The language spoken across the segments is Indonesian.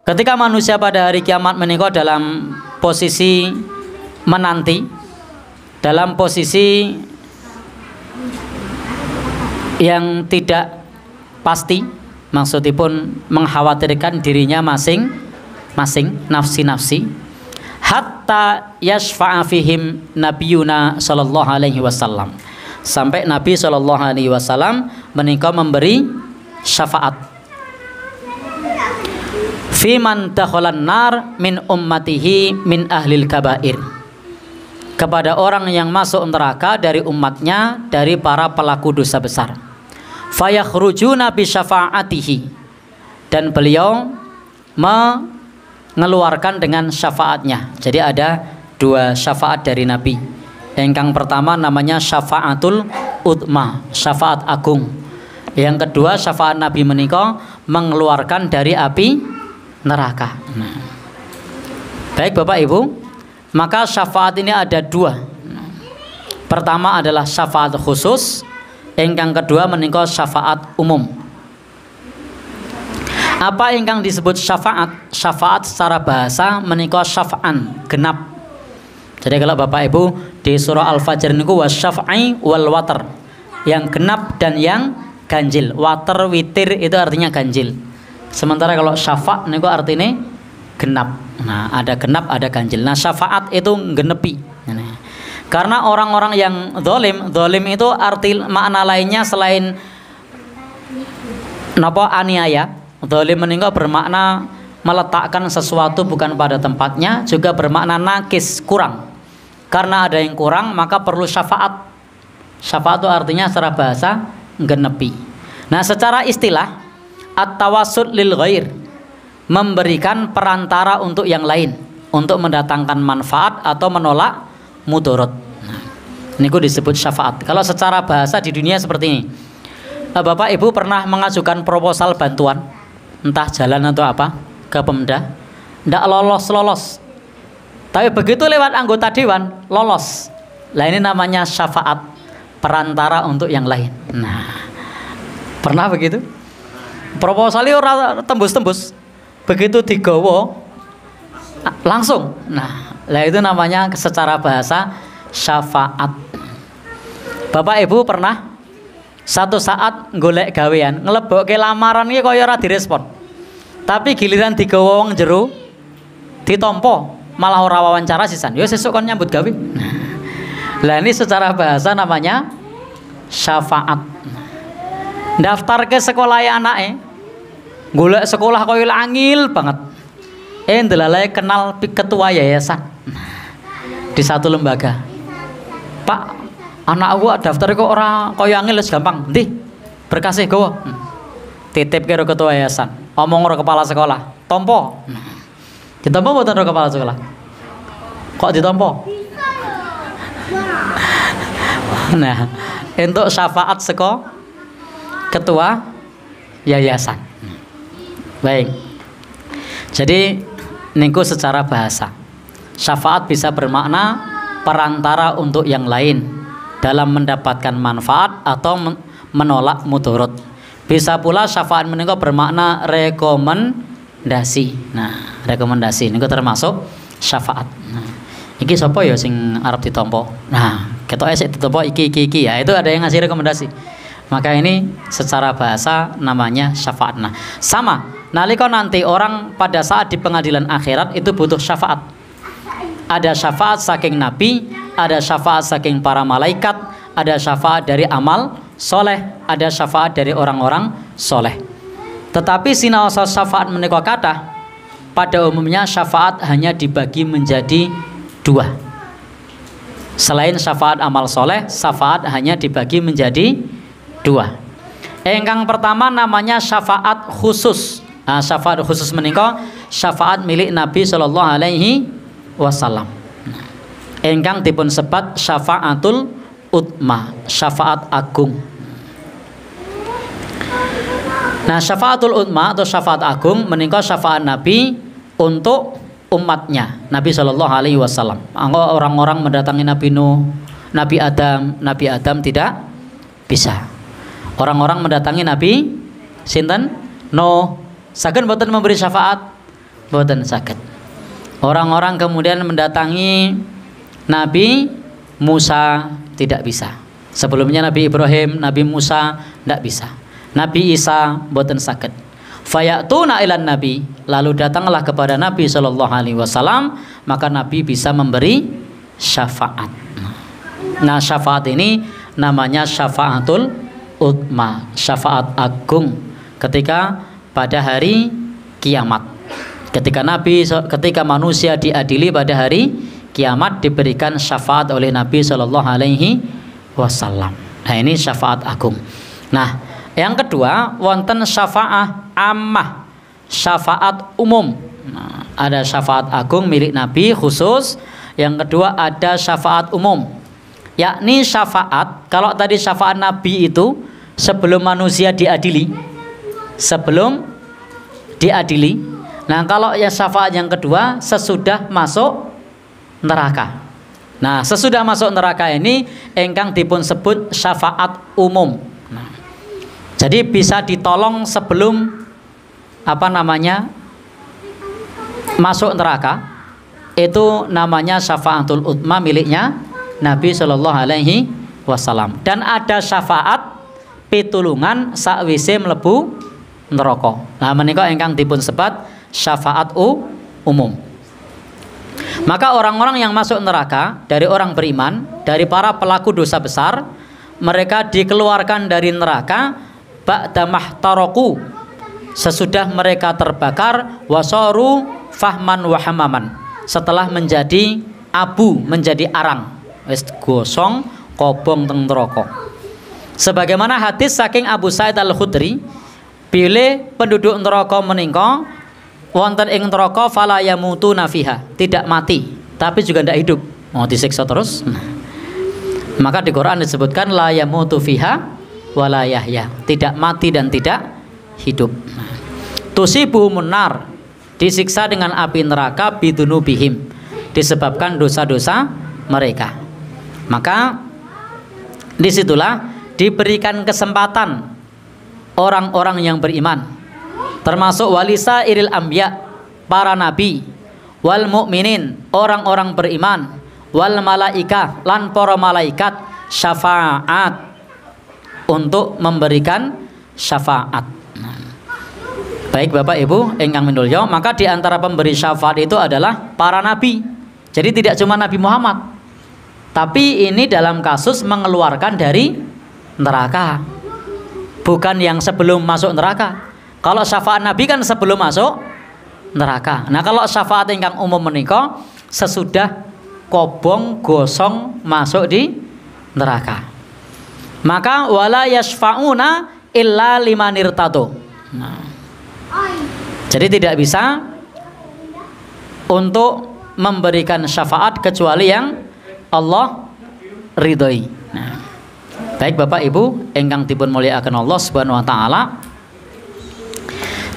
Ketika manusia pada hari kiamat menika dalam posisi menanti, dalam posisi yang tidak pasti, maksudipun mengkhawatirkan dirinya masing-masing, nafsi-nafsi, hatta yashfa'a fihim nabiyuna sallallahu alaihi wasallam, sampai Nabi sallallahu alaihi wasallam menika memberi syafaat fi man dakhalan nar min ummatihi min ahlil kabair, kepada orang yang masuk neraka dari umatnya, dari para pelaku dosa besar. Fayakhrujuna bi syafaatihi, dan beliau mengeluarkan dengan syafaatnya. Jadi ada dua syafaat dari Nabi. Yang pertama namanya syafaatul utma, syafaat agung. Yang kedua syafaat Nabi menika mengeluarkan dari api neraka. Baik Bapak Ibu, maka syafaat ini ada dua. Pertama adalah syafaat khusus, yang kedua menika syafaat umum. Apa yang disebut syafaat? Syafaat secara bahasa menika syaf'an, genap. Jadi kalau Bapak Ibu di surah Al-Fajr niku wasyaf'i wal watar, yang genap dan yang ganjil. Watar, witir itu artinya ganjil. Sementara kalau syafa' niku artinya genap. Nah, ada genap, ada ganjil. Nah, syafaat itu genepi. Karena orang-orang yang zalim itu arti makna lainnya selain napa aniaya. Zalim menika bermakna meletakkan sesuatu bukan pada tempatnya, juga bermakna nakis, kurang. Karena ada yang kurang, maka perlu syafaat. Syafaat itu artinya secara bahasa genepi. Nah, secara istilah at-tawassul lil ghair, memberikan perantara untuk yang lain, untuk mendatangkan manfaat atau menolak mudarat. Nah, ini disebut syafaat. Kalau secara bahasa di dunia seperti ini. Bapak Ibu pernah mengajukan proposal bantuan, entah jalan atau apa, ke Pemda, ndak lolos. Tapi begitu lewat anggota dewan, lolos. Lah ini namanya syafaat, perantara untuk yang lain. Nah, pernah begitu? Proposalnya ora tembus-tembus, begitu digawa langsung. Nah, lah itu namanya secara bahasa syafaat. Bapak Ibu pernah satu saat golek gawean, ngelebokke lamaran iki kaya ora direspon. Tapi giliran digawa wong jero ditampa, malah ora wawancara sisan. Ya sesuk kon nyambut gawe. Nah, lah ini secara bahasa namanya syafaat. Daftar ke sekolah anake, golek sekolah koyo angil banget. Ndelalae kenal ketua yayasan di satu lembaga. Pak, anak aku daftar kok ora koyo angil wis gampang. Ndi? Berkasih gowo. Titip karo ketua yayasan. Omong karo kepala sekolah. Tompo. Ditompo mboten karo kepala sekolah? Kok ditompo? Nah, untuk syafaat seko ketua yayasan. Baik. Jadi niku secara bahasa syafaat bisa bermakna perantara untuk yang lain dalam mendapatkan manfaat atau menolak mudarat. Bisa pula syafaat menika bermakna rekomendasi. Nah, rekomendasi niku termasuk syafaat. Nah, iki sapa ya sing arep ditampa? Nah, ketoke sik ditampa iki ya, itu ada yang ngasih rekomendasi. Maka ini secara bahasa namanya syafaat. Nah, sama nalika nanti orang pada saat di pengadilan akhirat itu butuh syafaat. Ada syafaat saking Nabi, ada syafaat saking para malaikat, ada syafaat dari amal soleh, ada syafaat dari orang-orang soleh. Tetapi sinaosa syafaat menika kathah, pada umumnya syafaat hanya dibagi menjadi dua. Selain syafaat amal soleh, syafaat hanya dibagi menjadi dua. Yang pertama namanya syafaat khusus. Nah, syafaat khusus menika syafaat milik Nabi sallallahu alaihi wasallam. Engkang dipun sebat syafaatul utma, syafaat agung. Nah, syafaatul utma atau syafaat agung menika syafaat Nabi untuk umatnya, Nabi sallallahu alaihi wasallam. Orang-orang mendatangi Nabi Nuh, Nabi Adam tidak bisa. Orang-orang mendatangi Nabi sinten? Nuh, saged mboten memberi syafaat? boten saged. Orang-orang kemudian mendatangi Nabi Musa, tidak bisa. Sebelumnya Nabi Ibrahim, Nabi Musa tidak bisa. Nabi Isa boten saged. Fayatuna ilan Nabi, lalu datanglah kepada Nabi Shallallahu Alaihi Wasallam, maka Nabi bisa memberi syafaat. Nah, syafaat ini namanya syafaatul utma, syafaat agung ketika pada hari kiamat. Ketika manusia diadili pada hari kiamat, diberikan syafaat oleh Nabi Shallallahu Alaihi Wasallam. Nah, ini syafaat agung. Nah, yang kedua, wonten syafaat ammah, syafaat umum. Nah, ada syafaat agung milik Nabi khusus. Yang kedua ada syafaat umum, yakni syafaat, kalau tadi syafaat Nabi itu sebelum manusia diadili, nah kalau yang syafaat yang kedua sesudah masuk neraka. Nah, sesudah masuk neraka ini engkang dipun sebut syafaat umum. Nah, jadi bisa ditolong sebelum masuk neraka, itu namanya syafaatul utma miliknya Nabi Shallallahu Alaihi Wasallam. Dan ada syafaat pitulungan sakwise mlebu neraka. Nah, menika ingkang dipun sebat syafaat umum. Maka orang-orang yang masuk neraka dari orang beriman, dari para pelaku dosa besar, mereka dikeluarkan dari neraka ba'da mahtaraku, sesudah mereka terbakar, wasaru fahman wa hamaman, setelah menjadi abu, menjadi arang, wis gosong kobong teng neraka. Sebagaimana hadis saking Abu Sa'id Al-Khudri, bilih penduduk neraka menika wonten ing neraka fala yamutuna fiha, tidak mati tapi juga tidak hidup, mau disiksa terus. Maka di Quran disebutkan la yamutu fiha wala yahya, tidak mati dan tidak hidup. Tusibuhumun nar, disiksa dengan api neraka bidunubihim, disebabkan dosa-dosa mereka. Maka disitulah diberikan kesempatan orang-orang yang beriman, termasuk walisa iril ambiya, para nabi, wal mukminin, orang-orang beriman, wal malaikah, lan para malaikat, syafaat, untuk memberikan syafaat. Baik Bapak Ibu ingkang minulya, maka di antara pemberi syafaat itu adalah para nabi. Jadi tidak cuma Nabi Muhammad, tapi ini dalam kasus mengeluarkan dari neraka, bukan yang sebelum masuk neraka. Kalau syafaat Nabi kan sebelum masuk neraka. Nah, kalau syafaat ingkang umum menika sesudah kobong gosong masuk di neraka. Maka wala yasfauna illa liman irtado. Nah, jadi tidak bisa untuk memberikan syafaat kecuali yang Allah ridhoi. Nah, baik Bapak Ibu ingkang dipun mulyakaken Allah Subhanahu wa taala.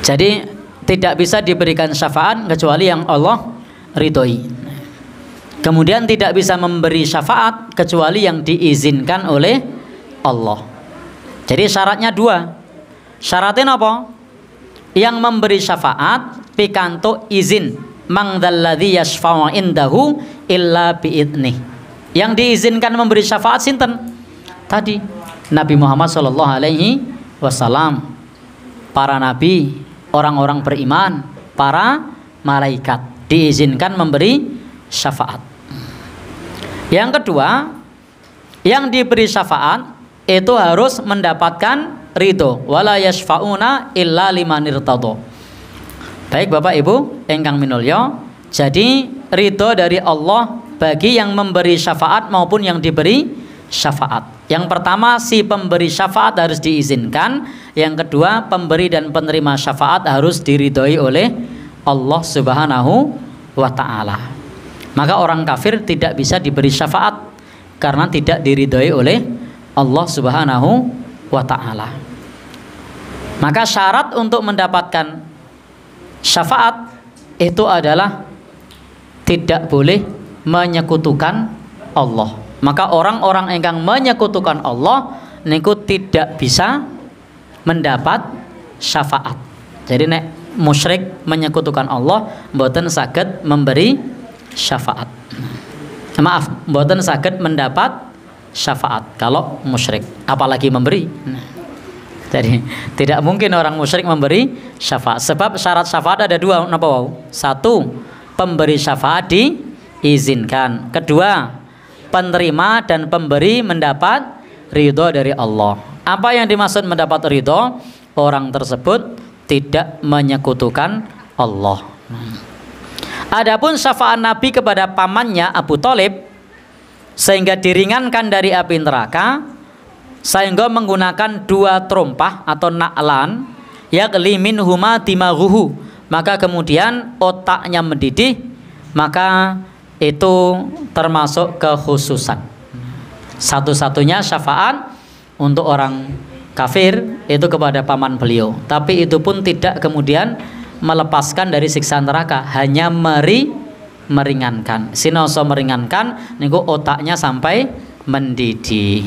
Jadi tidak bisa diberikan syafaat kecuali yang Allah ridhoi. Kemudian tidak bisa memberi syafaat kecuali yang diizinkan oleh Allah. Jadi syaratnya dua. Syaratnya apa? Yang memberi syafaat pikantuk izin, mangdalladzi yashfa'u indahu illa biidnih. Yang diizinkan memberi syafaat sinten? Tadi Nabi Muhammad sallallahu alaihi wasallam, para nabi, orang-orang beriman, para malaikat diizinkan memberi syafaat. Yang kedua, yang diberi syafaat itu harus mendapatkan ridho, wala yashfauna illa liman irtado. Baik Bapak Ibu ingkang minulya, jadi ridho dari Allah bagi yang memberi syafaat maupun yang diberi syafaat. Yang pertama, si pemberi syafaat harus diizinkan. Yang kedua, pemberi dan penerima syafaat harus diridhoi oleh Allah Subhanahu wa ta'ala. Maka orang kafir tidak bisa diberi syafaat karena tidak diridhoi oleh Allah Subhanahu wa ta'ala. Maka syarat untuk mendapatkan syafaat itu adalah tidak boleh menyekutukan Allah. Maka orang-orang yang menyekutukan Allah niku tidak bisa mendapat syafaat. Jadi nek musyrik menyekutukan Allah mboten saged memberi syafaat. Maaf, mboten saged mendapat syafaat kalau musyrik, apalagi memberi. Jadi tidak mungkin orang musyrik memberi syafaat. Sebab syarat syafaat ada dua, napa wau? Satu, pemberi syafaat diizinkan. Kedua, penerima dan pemberi mendapat ridho dari Allah. Apa yang dimaksud mendapat ridho? Orang tersebut tidak menyekutukan Allah. Adapun syafaat Nabi kepada pamannya Abu Thalib sehingga diringankan dari api neraka, sehingga menggunakan 2 terompah atau na'lan, yakli minhuma dimaghuhu, maka kemudian otaknya mendidih, maka itu termasuk kekhususan. Satu-satunya syafaat untuk orang kafir itu kepada paman beliau, tapi itu pun tidak kemudian melepaskan dari siksa neraka, hanya meringankan. Sinoso meringankan niku otaknya sampai mendidih.